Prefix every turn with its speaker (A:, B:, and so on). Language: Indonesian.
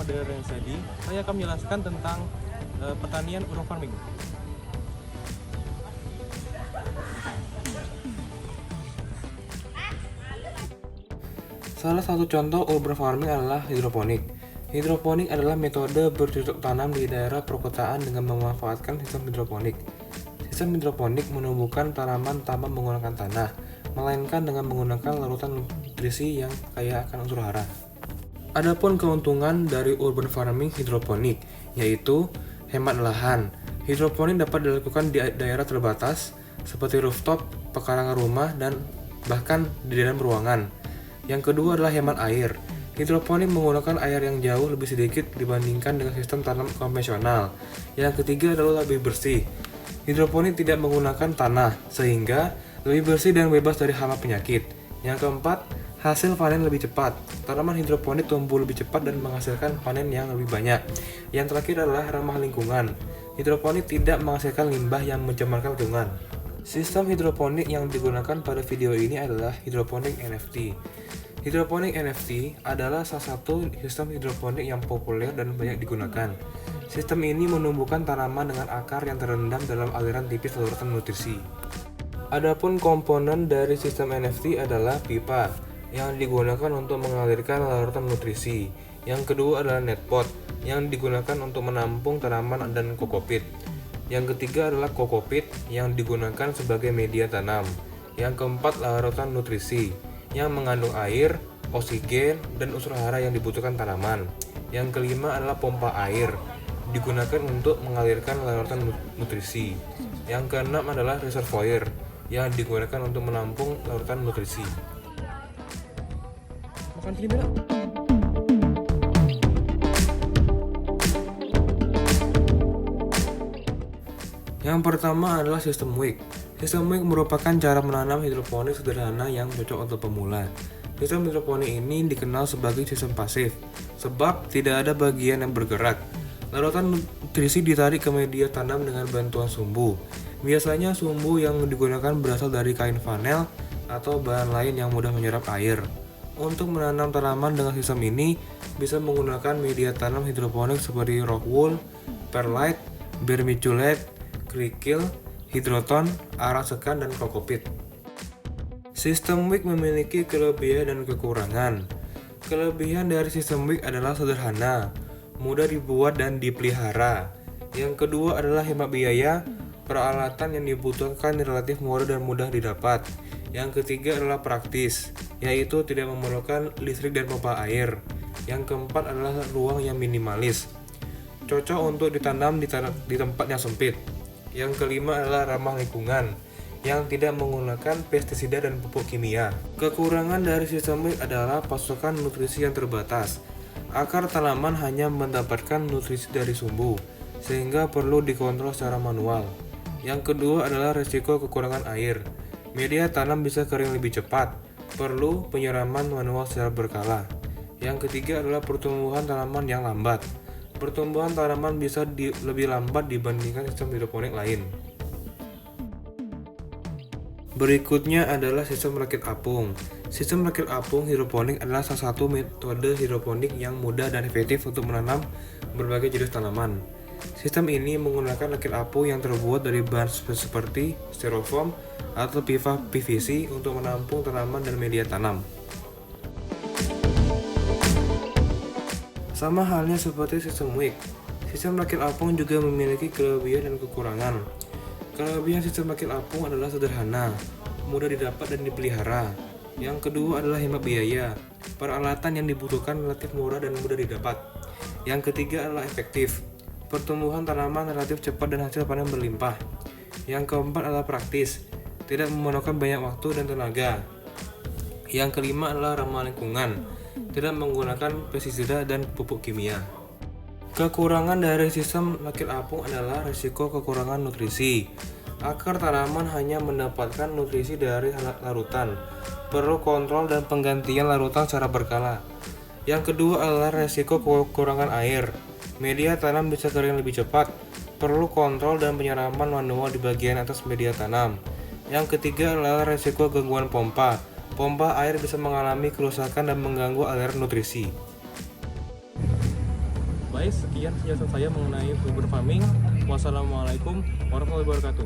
A: bersama dengan Sadi. Saya akan menjelaskan tentang pertanian urban farming. Salah satu contoh urban farming adalah hidroponik. Hidroponik adalah metode bercocok tanam di daerah perkotaan dengan memanfaatkan sistem hidroponik. Sistem hidroponik menumbuhkan tanaman tanpa menggunakan tanah, melainkan dengan menggunakan larutan nutrisi yang kaya akan unsur hara. Adapun keuntungan dari urban farming hidroponik, yaitu hemat lahan. Hidroponik dapat dilakukan di daerah terbatas seperti rooftop, pekarangan rumah, dan bahkan di dalam ruangan. Yang kedua adalah hemat air. Hidroponik menggunakan air yang jauh lebih sedikit dibandingkan dengan sistem tanam konvensional. Yang ketiga adalah lebih bersih. Hidroponik tidak menggunakan tanah, sehingga lebih bersih dan bebas dari hama penyakit. Yang keempat, hasil panen lebih cepat. Tanaman hidroponik tumbuh lebih cepat dan menghasilkan panen yang lebih banyak. Yang terakhir adalah ramah lingkungan. Hidroponik tidak menghasilkan limbah yang mencemarkan lingkungan. Sistem hidroponik yang digunakan pada video ini adalah hidroponik NFT. Hidroponik NFT adalah salah satu sistem hidroponik yang populer dan banyak digunakan. Sistem ini menumbuhkan tanaman dengan akar yang terendam dalam aliran tipis larutan nutrisi. Adapun komponen dari sistem NFT adalah pipa yang digunakan untuk mengalirkan larutan nutrisi. Yang kedua adalah netpot yang digunakan untuk menampung tanaman dan kokopit. Yang ketiga adalah kokopit yang digunakan sebagai media tanam. Yang keempat larutan nutrisi yang mengandung air, oksigen, dan unsur hara yang dibutuhkan tanaman. Yang kelima adalah pompa air digunakan untuk mengalirkan larutan nutrisi. Yang keenam adalah reservoir yang digunakan untuk menampung larutan nutrisi. Makan film ya? Yang pertama adalah sistem wick. Sistem wick merupakan cara menanam hidroponik sederhana yang cocok untuk pemula. Sistem hidroponik ini dikenal sebagai sistem pasif, sebab tidak ada bagian yang bergerak. Larutan nutrisi ditarik ke media tanam dengan bantuan sumbu. Biasanya sumbu yang digunakan berasal dari kain flanel atau bahan lain yang mudah menyerap air. Untuk menanam tanaman dengan sistem ini, bisa menggunakan media tanam hidroponik seperti rock wool, perlite, vermiculite, kerikil, hidroton, arang sekan, dan kokopit. Sistem wick memiliki kelebihan dan kekurangan. Kelebihan dari sistem wick adalah sederhana, mudah dibuat dan dipelihara. Yang kedua adalah hemat biaya, peralatan yang dibutuhkan relatif murah dan mudah didapat. Yang ketiga adalah praktis, yaitu tidak memerlukan listrik dan pompa air. Yang keempat adalah ruang yang minimalis, cocok untuk ditanam di tempat yang sempit. Yang kelima adalah ramah lingkungan, yang tidak menggunakan pestisida dan pupuk kimia. Kekurangan dari sistem wick adalah pasokan nutrisi yang terbatas. Akar tanaman hanya mendapatkan nutrisi dari sumbu, sehingga perlu dikontrol secara manual. Yang kedua adalah risiko kekurangan air. Media tanam bisa kering lebih cepat, perlu penyiraman manual secara berkala. Yang ketiga adalah pertumbuhan tanaman yang lambat. Pertumbuhan tanaman bisa lebih lambat dibandingkan sistem hidroponik lain. Berikutnya adalah sistem rakit apung. Sistem rakit apung hidroponik adalah salah satu metode hidroponik yang mudah dan efektif untuk menanam berbagai jenis tanaman. Sistem ini menggunakan rakit apung yang terbuat dari bahan seperti styrofoam atau pipa PVC untuk menampung tanaman dan media tanam. Sama halnya seperti sistem wick, sistem rakit apung juga memiliki kelebihan dan kekurangan. Kelebihan sistem rakit apung adalah sederhana, mudah didapat dan dipelihara. Yang kedua adalah hemat biaya, peralatan yang dibutuhkan relatif murah dan mudah didapat. Yang ketiga adalah efektif, pertumbuhan tanaman relatif cepat dan hasil panen berlimpah. Yang keempat adalah praktis, tidak memerlukan banyak waktu dan tenaga. Yang kelima adalah ramah lingkungan, tidak menggunakan pestisida dan pupuk kimia. Kekurangan dari sistem rakit apung adalah risiko kekurangan nutrisi. Akar tanaman hanya mendapatkan nutrisi dari larutan, perlu kontrol dan penggantian larutan secara berkala. Yang kedua adalah risiko kekurangan air. Media tanam bisa kering lebih cepat, perlu kontrol dan penyiraman manual di bagian atas media tanam. Yang ketiga adalah risiko gangguan pompa. Pompa air bisa mengalami kerusakan dan mengganggu aliran nutrisi.
B: Baik, sekian penjelasan saya mengenai urban farming. Wassalamualaikum warahmatullahi wabarakatuh.